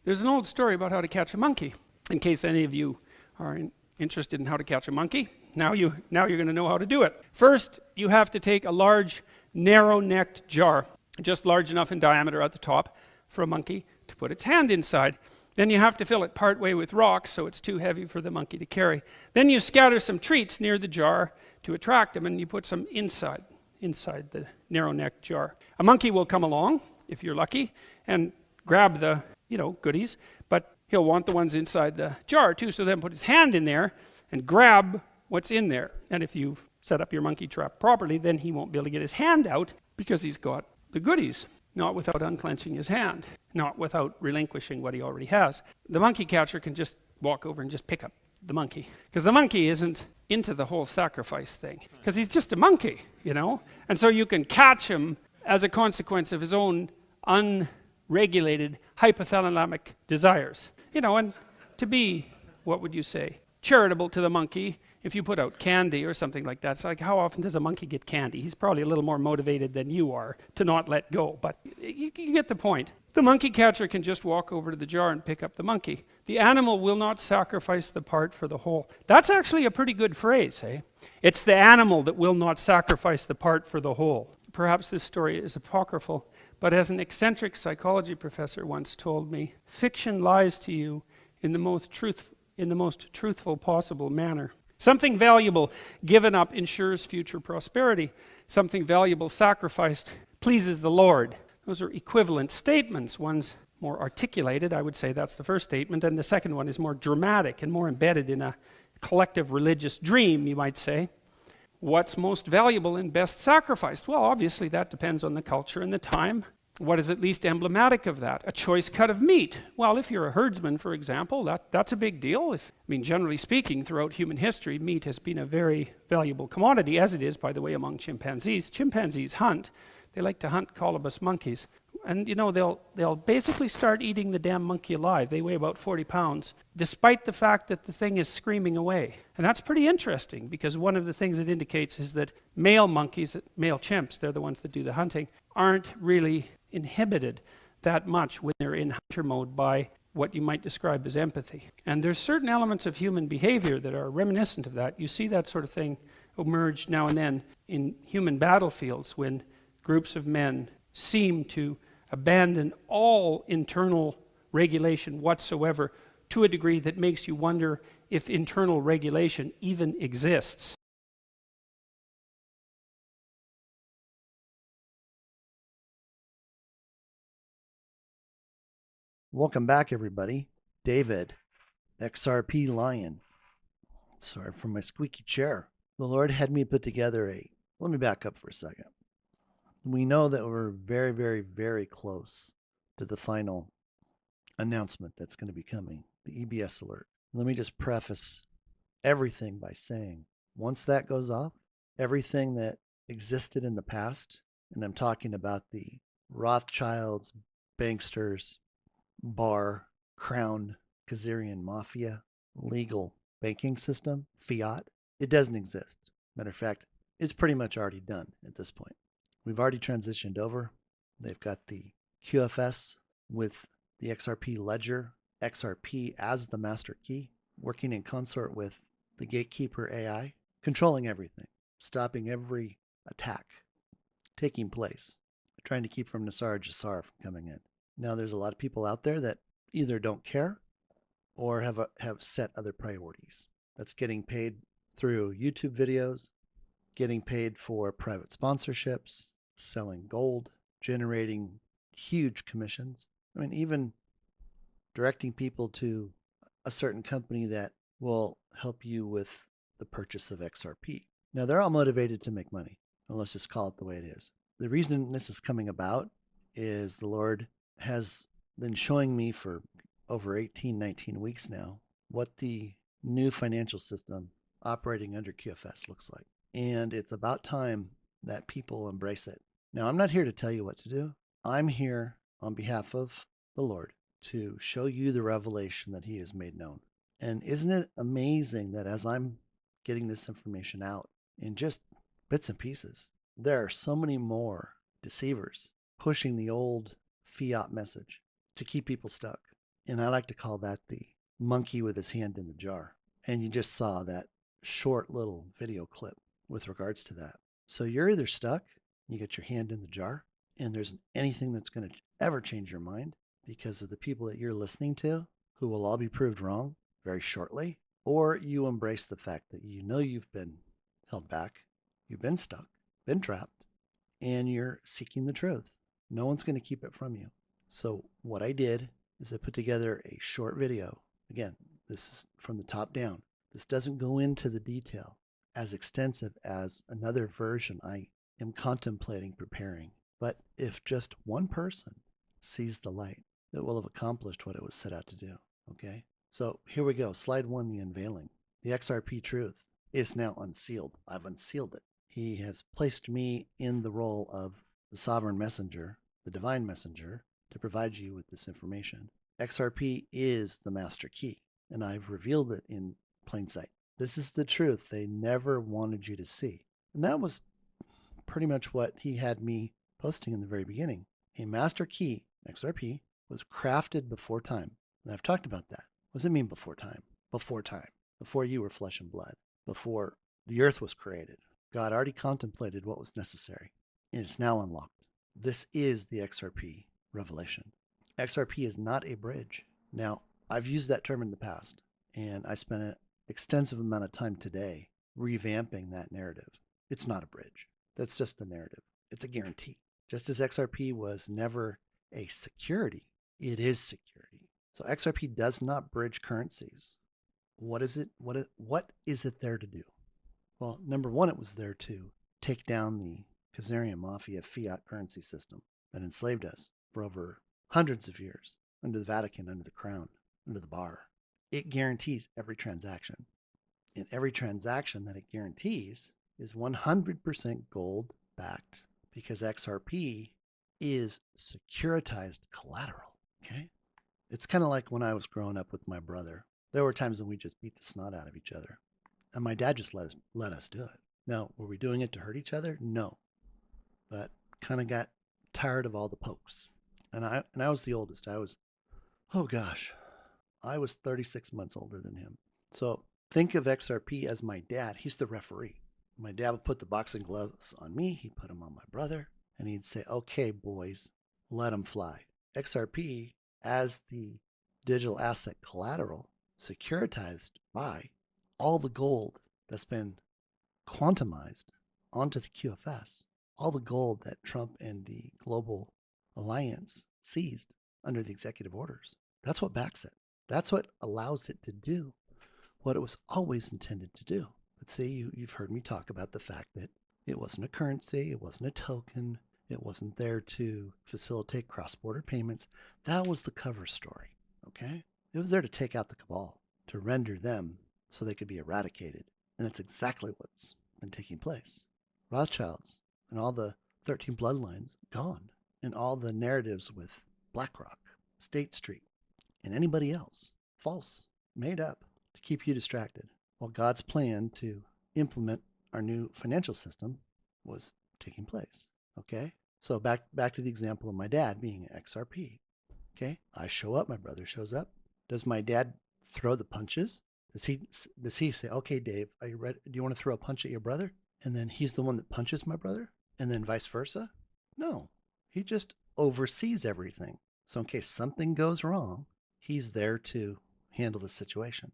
There's an old story about how to catch a monkey. In case any of you are interested in how to catch a monkey, now you're going to know how to do it. First, you have to take a large, narrow-necked jar, just large enough in diameter at the top for a monkey to put its hand inside. Then you have to fill it partway with rocks so it's too heavy for the monkey to carry. Then you scatter some treats near the jar to attract him, and you put some inside the narrow-necked jar. A monkey will come along, if you're lucky, and grab the goodies, but he'll want the ones inside the jar too, so then put his hand in there and grab what's in there. And if you've set up your monkey trap properly, then he won't be able to get his hand out because he's got the goodies, not without unclenching his hand, not without relinquishing what he already has. The monkey catcher can just walk over and just pick up the monkey, because the monkey isn't into the whole sacrifice thing, because he's just a monkey, and so you can catch him as a consequence of his own unregulated hypothalamic desires, and to be, what would you say, charitable to the monkey. If you put out candy or something like that, it's like, how often does a monkey get candy? He's probably a little more motivated than you are to not let go, but you get the point. The monkey catcher can just walk over to the jar and pick up the monkey. The animal will not sacrifice the part for the whole. That's actually a pretty good phrase, eh? It's the animal that will not sacrifice the part for the whole. Perhaps this story is apocryphal, but as an eccentric psychology professor once told me, fiction lies to you in the most truthful possible manner. Something valuable given up ensures future prosperity. Something valuable sacrificed pleases the Lord. Those are equivalent statements. One's more articulated, I would say that's the first statement, and the second one is more dramatic and more embedded in a collective religious dream, you might say. What's most valuable and best sacrificed? Well, obviously that depends on the culture and the time. What is at least emblematic of that? A choice cut of meat. Well, if you're a herdsman, for example, that's a big deal. Generally speaking, throughout human history, meat has been a very valuable commodity, as it is, by the way, among chimpanzees. Chimpanzees hunt. They like to hunt colobus monkeys. And, they'll basically start eating the damn monkey alive. They weigh about 40 pounds, despite the fact that the thing is screaming away. And that's pretty interesting, because one of the things it indicates is that male monkeys, male chimps, they're the ones that do the hunting, aren't really inhibited that much when they're in hunter mode by what you might describe as empathy. And there's certain elements of human behavior that are reminiscent of that. You see that sort of thing emerge now and then in human battlefields when groups of men seem to abandon all internal regulation whatsoever to a degree that makes you wonder if internal regulation even exists. Welcome back, everybody. David, XRPLion. Sorry for my squeaky chair. The Lord had me put together let me back up for a second. We know that we're very, very, very close to the final announcement that's going to be coming, the EBS alert. Let me just preface everything by saying, once that goes off, everything that existed in the past, and I'm talking about the Rothschilds, banksters, Barr, Crown, Khazarian Mafia, legal banking system, fiat, it doesn't exist. Matter of fact, it's pretty much already done at this point. We've already transitioned over. They've got the QFS with the XRP ledger, XRP as the master key, working in consort with the gatekeeper AI, controlling everything, stopping every attack taking place, trying to keep from Nassar Jassar from coming in. Now, there's a lot of people out there that either don't care or have set other priorities. That's getting paid through YouTube videos, getting paid for private sponsorships, selling gold, generating huge commissions. Even directing people to a certain company that will help you with the purchase of XRP. Now, they're all motivated to make money. Well, let's just call it the way it is. The reason this is coming about is the Lord has been showing me for over 18, 19 weeks now what the new financial system operating under QFS looks like. And it's about time that people embrace it. Now, I'm not here to tell you what to do. I'm here on behalf of the Lord to show you the revelation that he has made known. And isn't it amazing that as I'm getting this information out in just bits and pieces, there are so many more deceivers pushing the old fiat message to keep people stuck. And I like to call that the monkey with his hand in the jar. And you just saw that short little video clip with regards to that. So you're either stuck, you get your hand in the jar, and there's anything that's going to ever change your mind because of the people that you're listening to who will all be proved wrong very shortly, or you embrace the fact that you know you've been held back, you've been stuck, been trapped, and you're seeking the truth. No one's going to keep it from you. So what I did is I put together a short video. Again, this is from the top down. This doesn't go into the detail as extensive as another version I am contemplating preparing. But if just one person sees the light, it will have accomplished what it was set out to do. Okay? So here we go. Slide 1, the unveiling. The XRP truth is now unsealed. I've unsealed it. He has placed me in the role of the sovereign messenger, the divine messenger, to provide you with this information. XRP is the master key, and I've revealed it in plain sight. This is the truth they never wanted you to see. And that was pretty much what he had me posting in the very beginning. A master key, XRP, was crafted before time. And I've talked about that. What does it mean before time? Before time. Before you were flesh and blood. Before the earth was created. God already contemplated what was necessary. And it's now unlocked. This is the XRP revelation. XRP is not a bridge. Now, I've used that term in the past, and I spent an extensive amount of time today revamping that narrative. It's not a bridge. That's just the narrative. It's a guarantee. Just as XRP was never a security, it is security. So XRP does not bridge currencies. What is it? What is it there to do? Well, number one, it was there to take down the Khazarian Mafia fiat currency system that enslaved us for over hundreds of years under the Vatican, under the crown, under the bar. It guarantees every transaction. And every transaction that it guarantees is 100% gold backed because XRP is securitized collateral. Okay? It's kind of like when I was growing up with my brother. There were times when we just beat the snot out of each other. And my dad just let us do it. Now, were we doing it to hurt each other? No. But kind of got tired of all the pokes. And I was the oldest. I was 36 months older than him. So think of XRP as my dad. He's the referee. My dad would put the boxing gloves on me. He'd put them on my brother. And he'd say, okay, boys, let them fly. XRP, as the digital asset collateral, securitized by all the gold that's been quantumized onto the QFS, all the gold that Trump and the global alliance seized under the executive orders. That's what backs it. That's what allows it to do what it was always intended to do. But see, you've heard me talk about the fact that it wasn't a currency, it wasn't a token, it wasn't there to facilitate cross-border payments. That was the cover story, okay? It was there to take out the cabal, to render them so they could be eradicated. And that's exactly what's been taking place. Rothschilds and all the 13 bloodlines gone, and all the narratives with BlackRock, State Street, and anybody else, false, made up to keep you distracted, while God's plan to implement our new financial system was taking place. Okay? So back to the example of my dad being an XRP. Okay? I show up, my brother shows up. Does my dad throw the punches? Does he say, okay, Dave, are you ready? Do you want to throw a punch at your brother? And then he's the one that punches my brother? And then vice versa? No. He just oversees everything. So in case something goes wrong, he's there to handle the situation.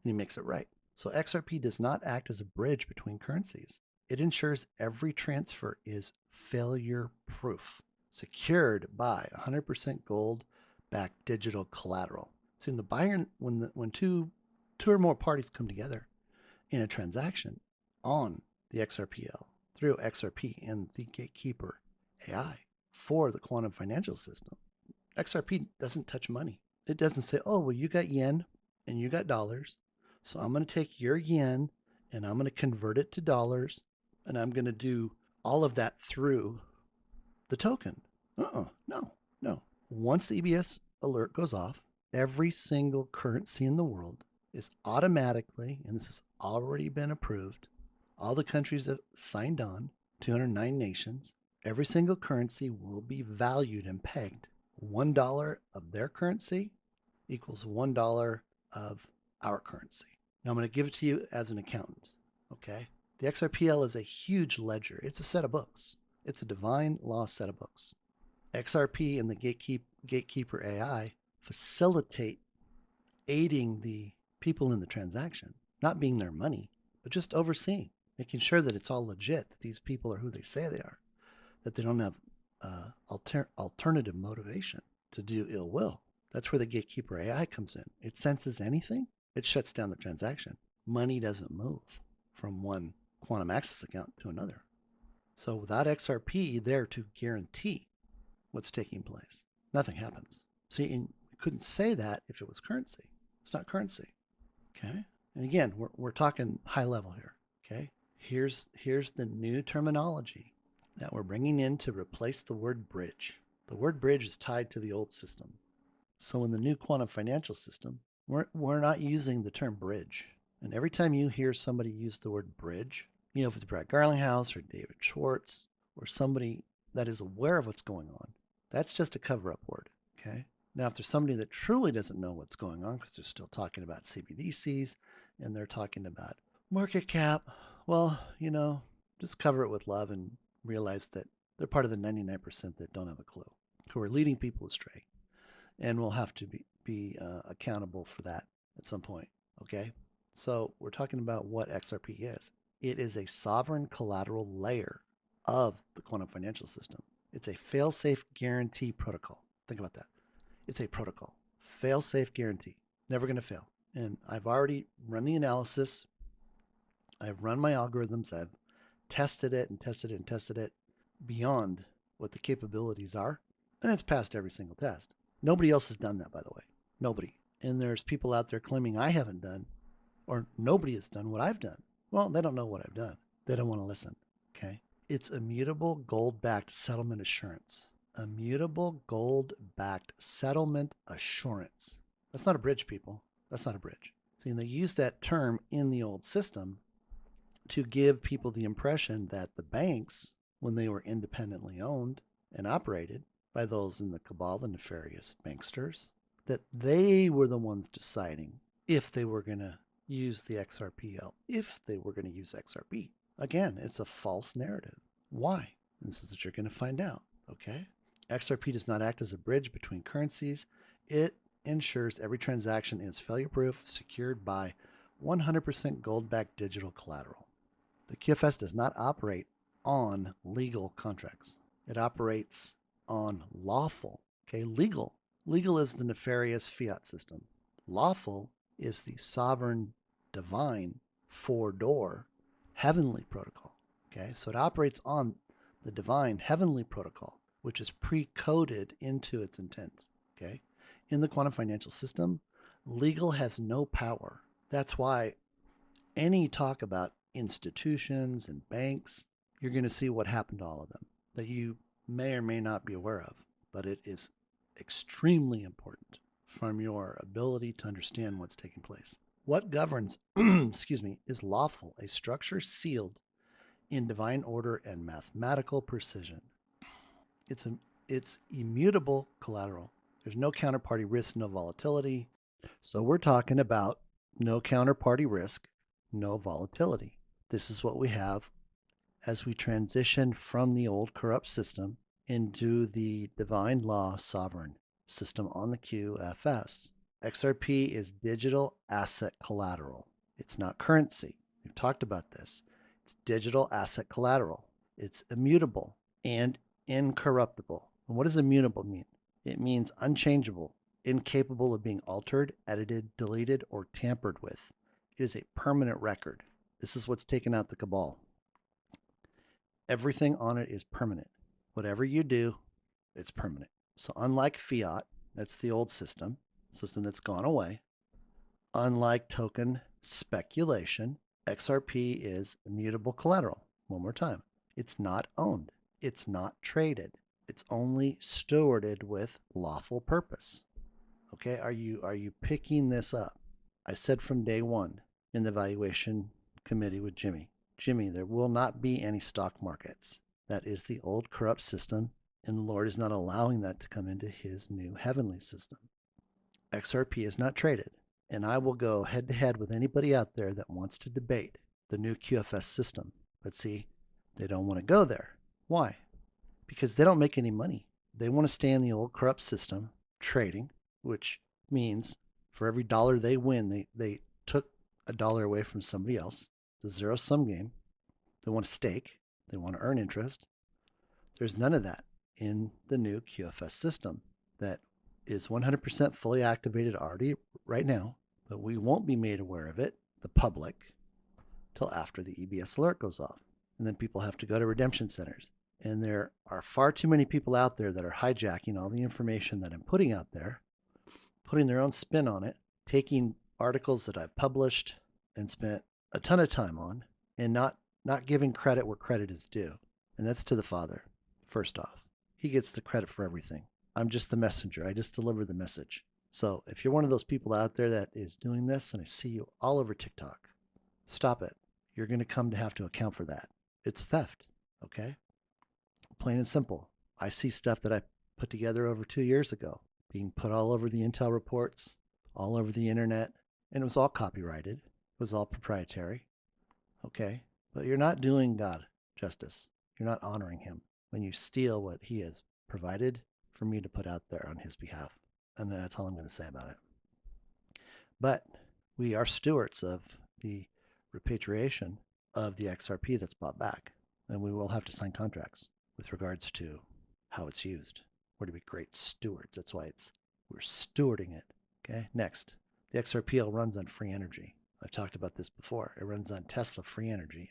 And he makes it right. So XRP does not act as a bridge between currencies. It ensures every transfer is failure proof, secured by 100% gold backed digital collateral. So in the buyer, when two or more parties come together in a transaction on the XRPL through XRP and the gatekeeper AI for the quantum financial system, XRP doesn't touch money. It doesn't say, oh, well, you got yen and you got dollars. So I'm going to take your yen and I'm going to convert it to dollars and I'm going to do all of that through the token. No. Once the EBS alert goes off, every single currency in the world is automatically, and this has already been approved, all the countries have signed on, 209 nations, every single currency will be valued and pegged. $1 of their currency equals $1 of our currency. Now I'm going to give it to you as an accountant, okay? The XRPL is a huge ledger. It's a set of books. It's a divine law set of books. XRP and the gatekeeper AI facilitate aiding the people in the transaction, not being their money, but just overseeing, making sure that it's all legit, that these people are who they say they are, that they don't have alternative motivation to do ill will. That's where the gatekeeper AI comes in. It senses anything, it shuts down the transaction. Money doesn't move from one quantum access account to another. So without XRP there to guarantee what's taking place, nothing happens. See, and we couldn't say that if it was currency. It's not currency. Okay. And again, we're talking high level here. Okay. Here's the new terminology that we're bringing in to replace the word bridge. The word bridge is tied to the old system. So in the new quantum financial system, we're not using the term bridge. And every time you hear somebody use the word bridge, you know, if it's Brad Garlinghouse or David Schwartz or somebody that is aware of what's going on, that's just a cover-up word. Okay. Now, if there's somebody that truly doesn't know what's going on because they're still talking about CBDCs and they're talking about market cap, well, you know, just cover it with love and realize that they're part of the 99% that don't have a clue, who are leading people astray. And we'll have to be accountable for that at some point. Okay. So we're talking about what XRP is. It is a sovereign collateral layer of the quantum financial system. It's a fail-safe guarantee protocol. Think about that. It's a protocol. Fail-safe guarantee. Never going to fail. And I've already run the analysis. I've run my algorithms. I've tested it and tested it and tested it beyond what the capabilities are. And it's passed every single test. Nobody else has done that, by the way. Nobody. And there's people out there claiming I haven't done, or nobody has done what I've done. Well, they don't know what I've done. They don't want to listen. Okay. It's immutable gold-backed settlement assurance. Immutable gold-backed settlement assurance. That's not a bridge, people. That's not a bridge. See, and they use that term in the old system to give people the impression that the banks, when they were independently owned and operated by those in the cabal, the nefarious banksters, that they were the ones deciding if they were going to use the XRPL, if they were going to use XRP. Again, it's a false narrative. Why? This is what you're going to find out. Okay. XRP does not act as a bridge between currencies. It ensures every transaction is failure-proof, secured by 100% gold-backed digital collateral. The QFS does not operate on legal contracts. It operates on lawful, okay, legal. Legal is the nefarious fiat system. Lawful is the sovereign, divine, four-door, heavenly protocol. Okay, so it operates on the divine heavenly protocol, which is pre-coded into its intent. Okay, in the quantum financial system, legal has no power. That's why any talk about institutions and banks, you're going to see what happened to all of them that you may or may not be aware of, but it is extremely important from your ability to understand what's taking place. What governs, excuse me, is lawful, a structure sealed in divine order and mathematical precision. It's immutable collateral. There's no counterparty risk, no volatility. So we're talking about no counterparty risk, no volatility. This is what we have as we transition from the old corrupt system into the divine law sovereign system on the QFS. XRP is digital asset collateral. It's not currency. We've talked about this. It's digital asset collateral. It's immutable and incorruptible. And what does immutable mean? It means unchangeable, incapable of being altered, edited, deleted, or tampered with. It is a permanent record. This is what's taken out the cabal. Everything on it is permanent. Whatever you do, it's permanent. So unlike fiat, that's the old system that's gone away. Unlike token speculation, XRP is immutable collateral. One more time. It's not owned. It's not traded. It's only stewarded with lawful purpose. Okay, are you picking this up? I said from day one in the valuation committee with Jimmy, there will not be any stock markets. That is the old corrupt system, and the Lord is not allowing that to come into his new heavenly system. XRP is not traded, and I will go head to head with anybody out there that wants to debate the new QFS system. But see, they don't want to go there. Why? Because they don't make any money. They want to stay in the old corrupt system, trading, which means for every dollar they win, they took a dollar away from somebody else. It's a zero-sum game. They want to stake. They want to earn interest. There's none of that in the new QFS system that is 100% fully activated already right now, but we won't be made aware of it, the public, till after the EBS alert goes off. And then people have to go to redemption centers. And there are far too many people out there that are hijacking all the information that I'm putting out there, putting their own spin on it, taking articles that I've published and spent a ton of time on, and not giving credit where credit is due. And that's to the Father, first off. He gets the credit for everything. I'm just the messenger. I just deliver the message. So if you're one of those people out there that is doing this, and I see you all over TikTok, stop it. You're going to come to have to account for that. It's theft, okay? Plain and simple. I see stuff that I put together over 2 years ago being put all over the Intel reports, all over the internet, and it was all copyrighted. It was all proprietary, okay? But you're not doing God justice. You're not honoring him when you steal what he has provided for me to put out there on his behalf. And that's all I'm going to say about it. But we are stewards of the repatriation of the XRP that's bought back. And we will have to sign contracts with regards to how it's used. We're to be great stewards. That's why we're stewarding it. Okay. Next, the XRPL runs on free energy. I've talked about this before. It runs on Tesla free energy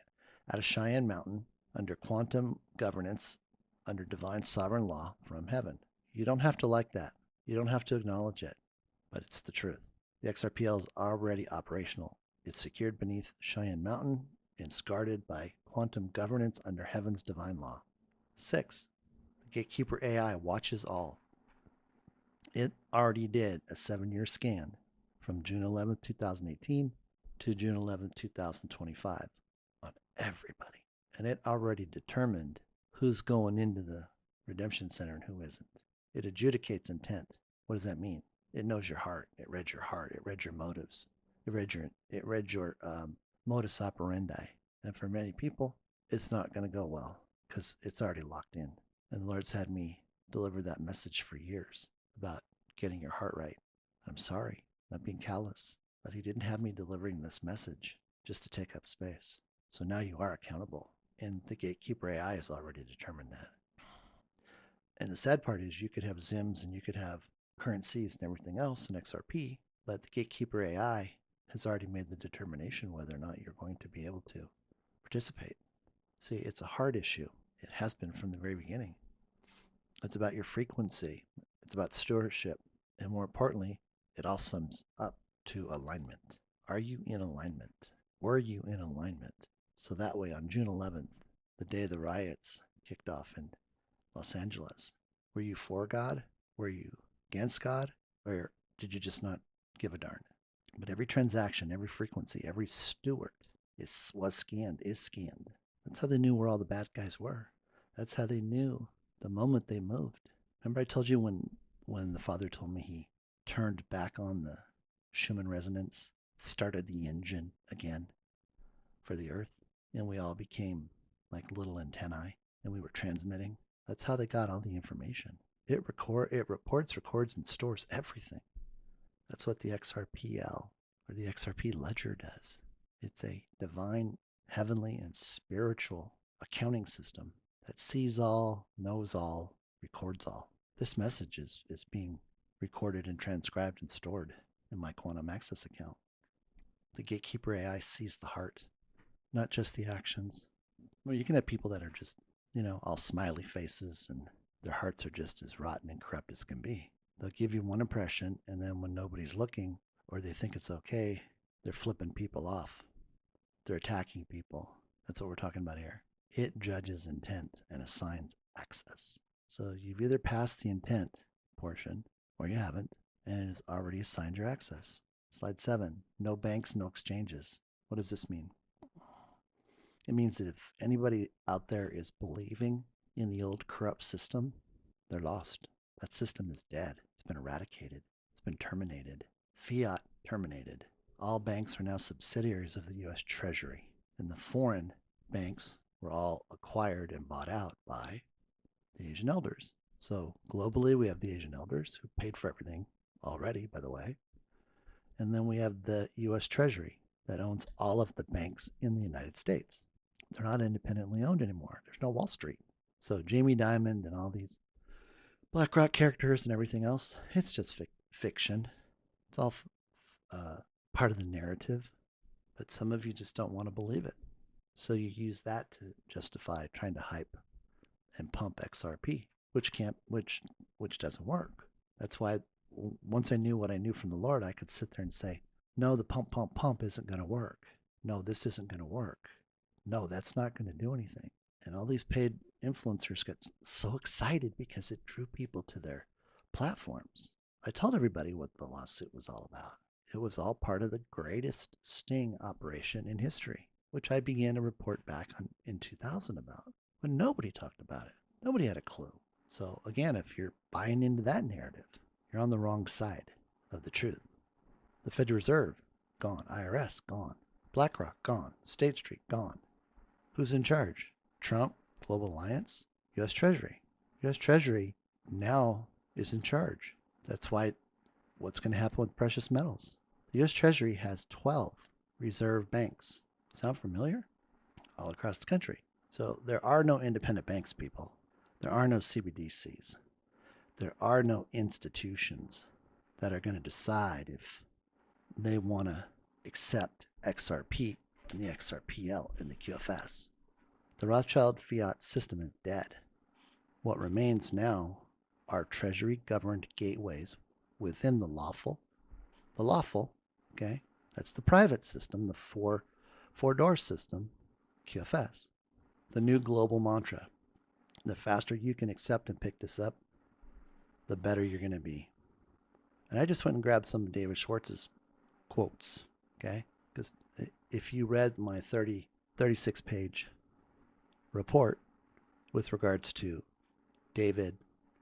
out of Cheyenne Mountain under quantum governance, under divine sovereign law from heaven. You don't have to like that. You don't have to acknowledge it, but it's the truth. The XRPL is already operational. It's secured beneath Cheyenne Mountain and guarded by quantum governance under heaven's divine law. 6. The Gatekeeper AI watches all. It already did a 7-year scan from June 11th, 2018 to June 11th, 2025 on everybody. And it already determined who's going into the redemption center and who isn't. It adjudicates intent. What does that mean? It knows your heart. It read your heart. It read your motives. It read your modus operandi. And for many people, it's not going to go well because it's already locked in. And the Lord's had me deliver that message for years about getting your heart right. I'm sorry, not being callous, but he didn't have me delivering this message just to take up space. So now you are accountable. And the Gatekeeper AI has already determined that. And the sad part is you could have ZIMs and you could have currencies and everything else in XRP, but the Gatekeeper AI has already made the determination whether or not you're going to be able to participate. See, it's a hard issue. It has been from the very beginning. It's about your frequency. It's about stewardship. And more importantly, it all sums up to alignment. Are you in alignment? Were you in alignment? So that way on June 11th, the day the riots kicked off in Los Angeles, were you for God? Were you against God? Or did you just not give a darn? But every transaction, every frequency, every steward is scanned. That's how they knew where all the bad guys were. That's how they knew the moment they moved. Remember I told you when the Father told me he turned back on the Schumann resonance, started the engine again for the earth, and we all became like little antennae, and we were transmitting. That's how they got all the information. It reports, records, and stores everything. That's what the XRPL or the XRP ledger does. It's a divine, heavenly, and spiritual accounting system that sees all, knows all, records all. This message is being recorded and transcribed and stored in my quantum access account. The Gatekeeper AI sees the heart, not just the actions. Well, you can have people that are just, all smiley faces and their hearts are just as rotten and corrupt as can be. They'll give you one impression, and then when nobody's looking or they think it's okay, they're flipping people off. They're attacking people. That's what we're talking about here. It judges intent and assigns access. So you've either passed the intent portion or you haven't, and it has already assigned your access. Slide 7, no banks, no exchanges. What does this mean? It means that if anybody out there is believing in the old corrupt system, they're lost. That system is dead. It's been eradicated. It's been terminated. Fiat terminated. All banks are now subsidiaries of the U.S. Treasury, and the foreign banks were all acquired and bought out by the Asian elders. So globally, we have the Asian elders who paid for everything already, by the way. And then we have the U.S. Treasury that owns all of the banks in the United States. They're not independently owned anymore. There's no Wall Street. So Jamie Dimon and all these BlackRock characters and everything else, it's just fiction. It's all part of the narrative, but some of you just don't want to believe it. So you use that to justify trying to hype and pump XRP, which doesn't work. That's why once I knew what I knew from the Lord, I could sit there and say, no, the pump isn't going to work. No, this isn't going to work. No, that's not going to do anything. And all these paid influencers get so excited because it drew people to their platforms. I told everybody what the lawsuit was all about. It was all part of the greatest sting operation in history, which I began to report back on in 2000 about, when nobody talked about it. Nobody had a clue. So again, if you're buying into that narrative, you're on the wrong side of the truth. The Federal Reserve, gone. IRS, gone. BlackRock, gone. State Street, gone. Who's in charge? Trump, Global Alliance, U.S. Treasury. U.S. Treasury now is in charge. That's why what's going to happen with precious metals. The U.S. Treasury has 12 reserve banks. Sound familiar? All across the country. So there are no independent banks, people. There are no CBDCs. There are no institutions that are going to decide if they want to accept XRP and the XRPL and the QFS. The Rothschild fiat system is dead. What remains now are treasury-governed gateways within the lawful, okay, that's the private system, the four-door system, QFS. The new global mantra: the faster you can accept and pick this up, the better you're going to be. And I just went and grabbed some of David Schwartz's quotes, okay? Because if you read my 36-page report with regards to David,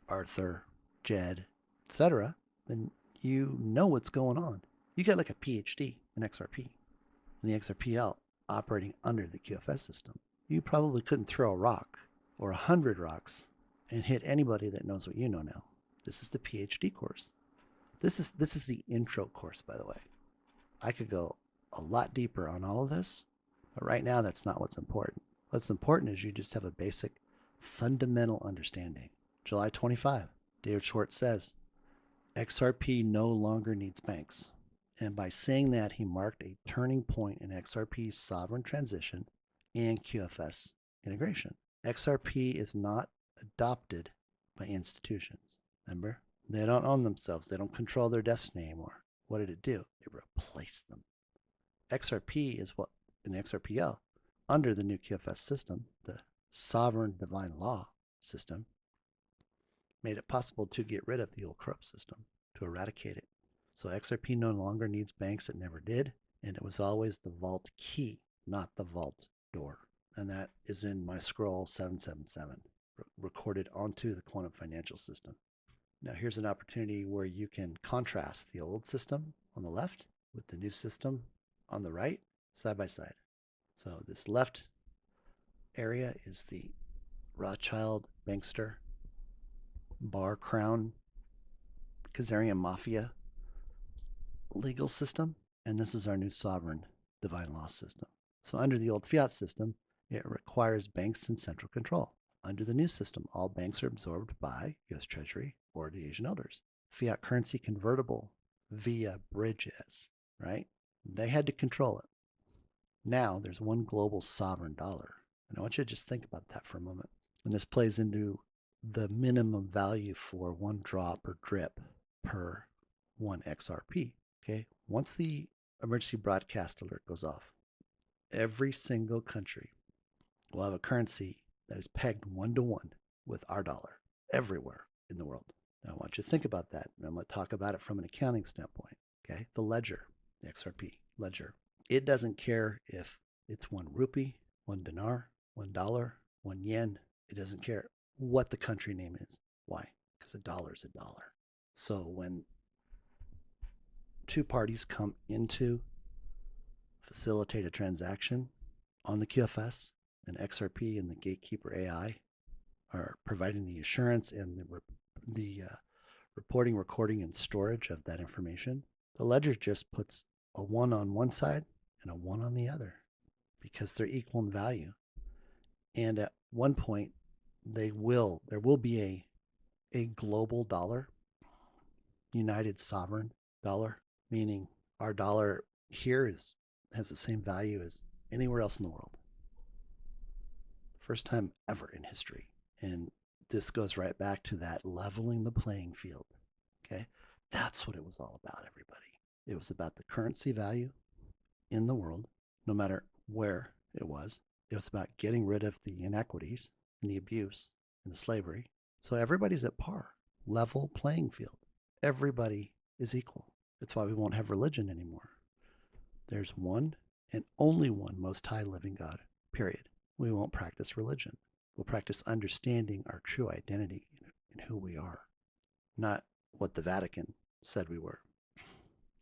Arthur, Jed, etc., then you know what's going on. You get like a PhD in XRP and the XRPL operating under the QFS system. You probably couldn't throw a rock or 100 rocks and hit anybody that knows what you know now. This is the PhD course. This is the intro course, by the way. I could go a lot deeper on all of this, but right now that's not what's important. What's important is you just have a basic fundamental understanding. July 25, David Schwartz says, XRP no longer needs banks. And by saying that, he marked a turning point in XRP's sovereign transition and QFS integration. XRP is not adopted by institutions. Remember? They don't own themselves. They don't control their destiny anymore. What did it do? It replaced them. XRP is what, in XRPL, under the new QFS system, the sovereign divine law system, made it possible to get rid of the old corrupt system, to eradicate it. So XRP no longer needs banks. It never did. And it was always the vault key, not the vault door. And that is in my scroll 777, recorded onto the quantum financial system. Now here's an opportunity where you can contrast the old system on the left with the new system on the right, side by side. So this left area is the Rothschild, Bankster, Bar Crown, Khazarian Mafia legal system, and this is our new sovereign divine law system. So under the old fiat system, it requires banks and central control. Under the new system, all banks are absorbed by U.S. Treasury or the Asian elders. Fiat currency convertible via bridges, right? They had to control it. Now there's one global sovereign dollar. And I want you to just think about that for a moment. And this plays into the minimum value for one drop or drip per one XRP. Okay. Once the emergency broadcast alert goes off, every single country will have a currency that is pegged 1-to-1 with our dollar everywhere in the world. Now, I want you to think about that. And I'm going to talk about it from an accounting standpoint. Okay. The ledger, the XRP ledger. It doesn't care if it's 1 rupee, 1 dinar, $1, 1 yen. It doesn't care what the country name is. Why? Because a dollar is a dollar. So when two parties come into facilitate a transaction on the QFS, and XRP and the gatekeeper AI are providing the assurance and the reporting, recording, and storage of that information. The ledger just puts a 1 on one side and a 1 on the other because they're equal in value. And at one point, there will be a global dollar, united sovereign dollar, meaning our dollar here has the same value as anywhere else in the world. First time ever in history. And this goes right back to that leveling the playing field. Okay? That's what it was all about, everybody. It was about the currency value in the world, no matter where it was. It was about getting rid of the inequities and the abuse and the slavery. So everybody's at par, level playing field. Everybody is equal. That's why we won't have religion anymore. There's one and only one Most High living God, period. We won't practice religion. We'll practice understanding our true identity and who we are, not what the Vatican said we were.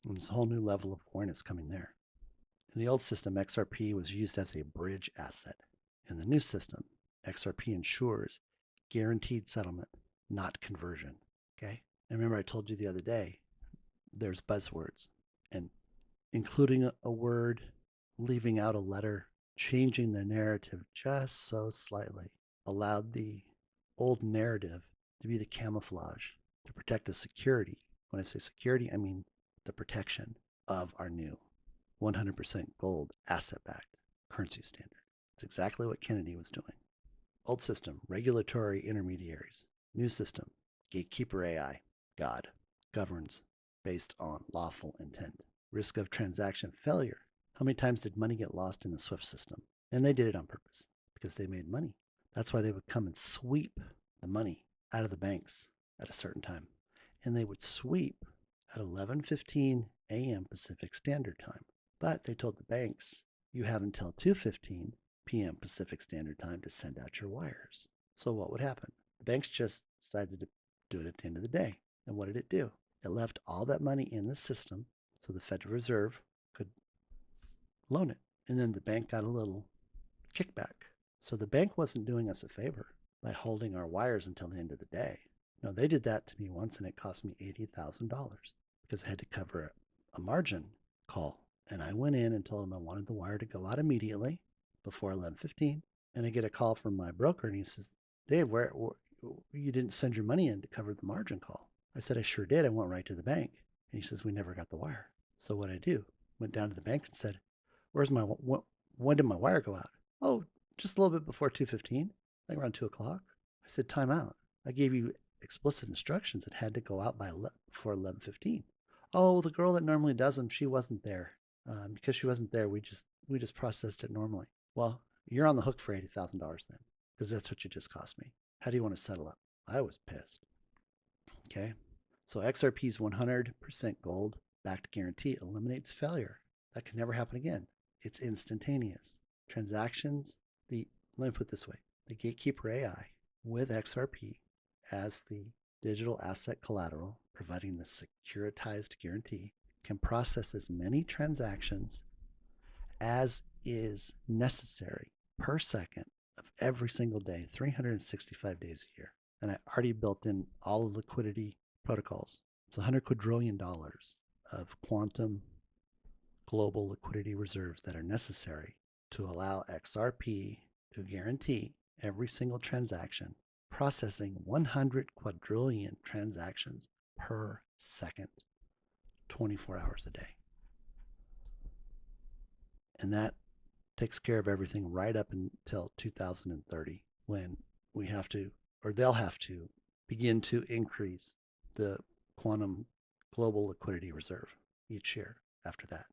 And there's a whole new level of awareness coming there. In the old system, XRP was used as a bridge asset. In the new system, XRP ensures guaranteed settlement, not conversion. Okay? And remember I told you the other day, there's buzzwords, and including a word, leaving out a letter, changing the narrative just so slightly allowed the old narrative to be the camouflage to protect the security. When I say security, I mean the protection of our new 100% gold asset-backed currency standard. It's exactly what Kennedy was doing. Old system, regulatory intermediaries. New system, gatekeeper AI, God, governs based on lawful intent. Risk of transaction failure. How many times did money get lost in the SWIFT system? And they did it on purpose because they made money. That's why they would come and sweep the money out of the banks at a certain time. And they would sweep at 11:15 a.m. Pacific Standard Time. But they told the banks, you have until 2:15 p.m. Pacific Standard Time to send out your wires. So what would happen? The banks just decided to do it at the end of the day. And what did it do? It left all that money in the system so the Federal Reserve could loan it. And then the bank got a little kickback. So the bank wasn't doing us a favor by holding our wires until the end of the day. No, they did that to me once and it cost me $80,000 because I had to cover a margin call. And I went in and told them I wanted the wire to go out immediately before 11:15. And I get a call from my broker and he says, Dave, where you didn't send your money in to cover the margin call? I said, I sure did. I went right to the bank. And he says, we never got the wire. So what I do, went down to the bank and said, when did my wire go out? Oh, just a little bit before 2:15, like around 2 o'clock. I said, time out. I gave you explicit instructions. It had to go out before 11:15. Oh, the girl that normally does them, she wasn't there. Because she wasn't there, we just processed it normally. Well, you're on the hook for $80,000 then, because that's what you just cost me. How do you want to settle up? I was pissed. Okay, so XRP's 100% gold backed guarantee eliminates failure. That can never happen again. It's instantaneous. Transactions, let me put it this way, the gatekeeper AI with XRP as the digital asset collateral, providing the securitized guarantee, can process as many transactions as is necessary per second of every single day, 365 days a year. And I already built in all the liquidity protocols. It's $100 quadrillion of quantum global liquidity reserves that are necessary to allow XRP to guarantee every single transaction, processing 100 quadrillion transactions per second, 24 hours a day. And that takes care of everything right up until 2030, when we have to, or they'll have to, begin to increase the quantum global liquidity reserve each year after that.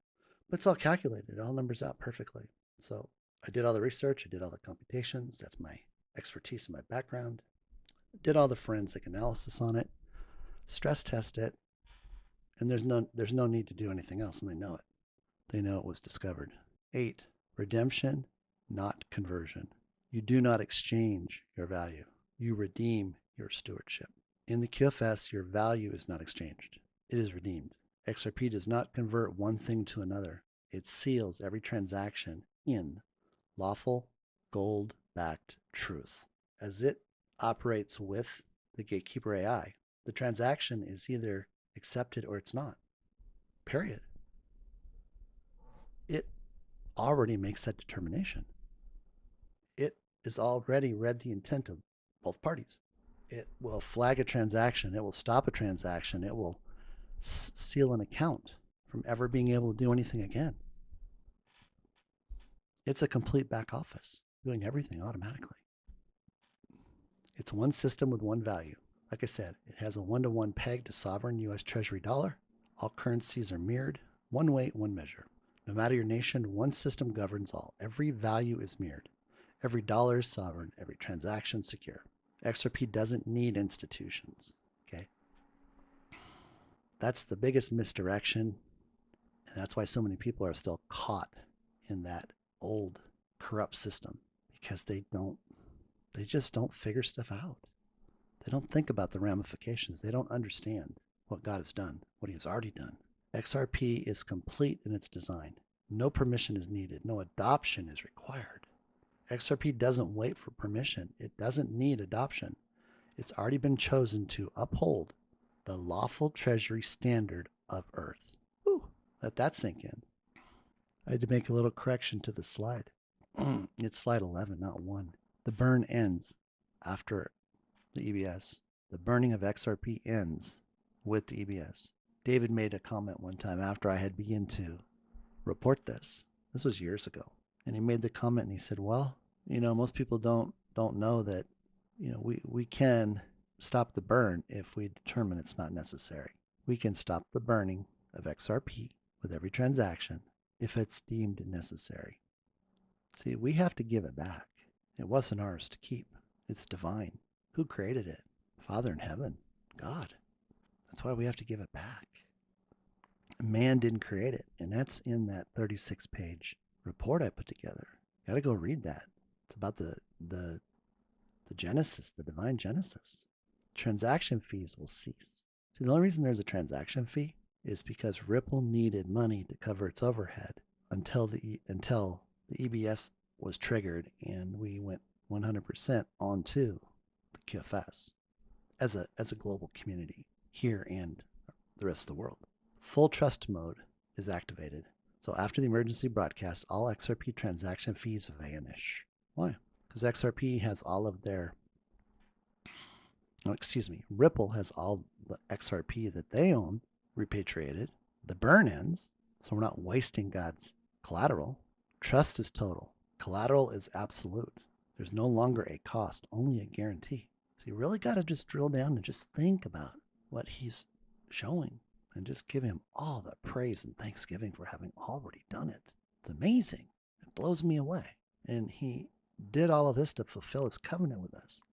But it's all calculated, it all numbers out perfectly. So I did all the research, I did all the computations, that's my expertise and my background. Did all the forensic analysis on it, stress test it, and there's no need to do anything else, and they know it. They know it was discovered. 8, redemption, not conversion. You do not exchange your value. You redeem your stewardship. In the QFS, your value is not exchanged. It is redeemed. XRP does not convert one thing to another. It seals every transaction in lawful, gold-backed truth. As it operates with the gatekeeper AI, the transaction is either accepted or it's not. Period. It already makes that determination. It is already read the intent of both parties. It will flag a transaction. It will stop a transaction. It will seal an account from ever being able to do anything again. It's a complete back office, doing everything automatically. It's one system with one value. Like I said, it has a one-to-one peg to sovereign U.S. Treasury dollar. All currencies are mirrored. One weight, one measure. No matter your nation, one system governs all. Every value is mirrored. Every dollar is sovereign. Every transaction secure. XRP doesn't need institutions. Okay? That's the biggest misdirection. And that's why so many people are still caught in that old corrupt system, because they just don't figure stuff out. They don't think about the ramifications. They don't understand what God has done, what he has already done. XRP is complete in its design. No permission is needed. No adoption is required. XRP doesn't wait for permission. It doesn't need adoption. It's already been chosen to uphold the lawful treasury standard of Earth. Whew, let that sink in. I had to make a little correction to the slide. It's slide 11, not 1. The burn ends after the EBS. The burning of XRP ends with the EBS. David made a comment one time after I had begun to report this. This was years ago. And he made the comment and he said, well, most people don't know that, we can stop the burn if we determine it's not necessary. We can stop the burning of XRP with every transaction if it's deemed necessary. See, we have to give it back. It wasn't ours to keep. It's divine. Who created it? Father in heaven, God. That's why we have to give it back. Man didn't create it, and that's in that 36-page report I put together. Got to go read that. It's about the Genesis, the divine Genesis. Transaction fees will cease. See, the only reason there's a transaction fee is because Ripple needed money to cover its overhead until the EBS was triggered and we went 100% onto the QFS as a global community here and the rest of the world. Full trust mode is activated. So after the emergency broadcast, all XRP transaction fees vanish. Why? Because XRP has all of their, Ripple has all the XRP that they own repatriated. The burn ends, so we're not wasting God's collateral. Trust is total. Collateral is absolute. There's no longer a cost, only a guarantee. So you really got to just drill down and just think about what he's showing and just give him all the praise and thanksgiving for having already done it. It's amazing. It blows me away. And he did all of this to fulfill his covenant with us.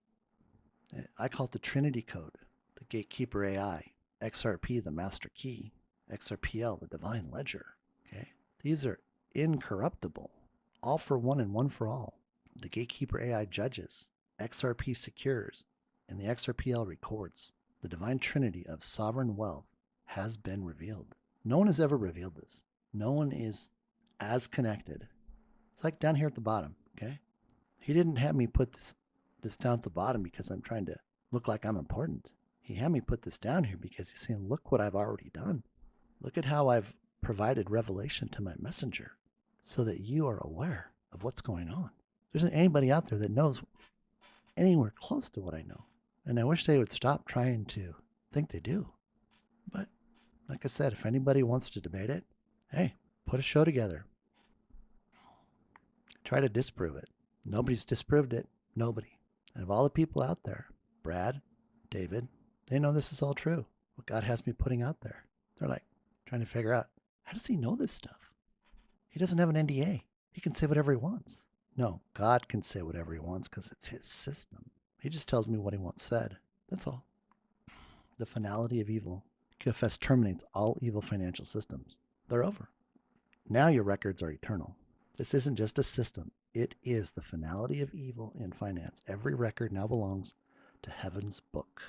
I call it the Trinity Code, the Gatekeeper AI, XRP, the Master Key, XRPL, the Divine Ledger. Okay, these are incorruptible, all for one and one for all. The Gatekeeper AI judges, XRP secures, and the XRPL records. The Divine Trinity of sovereign wealth has been revealed. No one has ever revealed this. No one is as connected. It's like down here at the bottom, okay? He didn't have me put this down at the bottom because I'm trying to look like I'm important. He had me put this down here because he's saying, look what I've already done. Look at how I've provided revelation to my messenger so that you are aware of what's going on. There isn't anybody out there that knows anywhere close to what I know. And I wish they would stop trying to think they do. But like I said, if anybody wants to debate it, hey, put a show together. Try to disprove it. Nobody's disproved it. Nobody. And of all the people out there, Brad, David, they know this is all true. What God has me putting out there. They're like trying to figure out, how does he know this stuff? He doesn't have an NDA. He can say whatever he wants. No, God can say whatever he wants because it's his system. He just tells me what he wants said. That's all. The finality of evil. QFS terminates all evil financial systems. They're over. Now your records are eternal. This isn't just a system. It is the finality of evil in finance. Every record now belongs to heaven's book.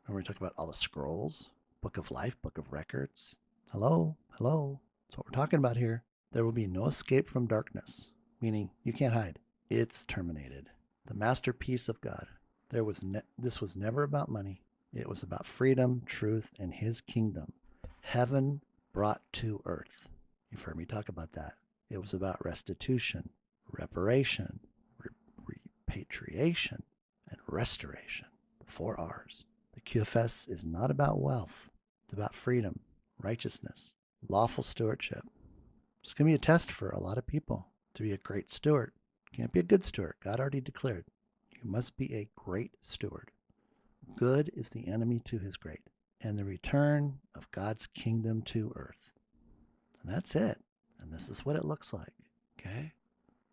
Remember we talked about all the scrolls, book of life, book of records. Hello? Hello? That's what we're talking about here. There will be no escape from darkness, meaning you can't hide. It's terminated. The masterpiece of God. This was never about money. It was about freedom, truth, and his kingdom. Heaven brought to earth. You've heard me talk about that. It was about restitution, reparation, repatriation, and restoration. The 4 R's. The QFS is not about wealth. It's about freedom, righteousness, lawful stewardship. It's going to be a test for a lot of people to be a great steward. You can't be a good steward. God already declared. You must be a great steward. Good is the enemy to his great, and the return of God's kingdom to earth. And that's it. And this is what it looks like. Okay?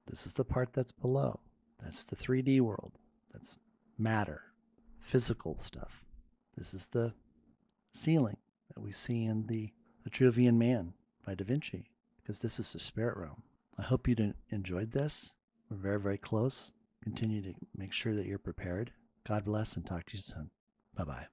This is the part that's below. That's the 3D world. That's matter, physical stuff. This is the ceiling that we see in the Vitruvian Man by Da Vinci, because this is the spirit realm. I hope you enjoyed this. We're very, very close. Continue to make sure that you're prepared. God bless and talk to you soon. Bye-bye.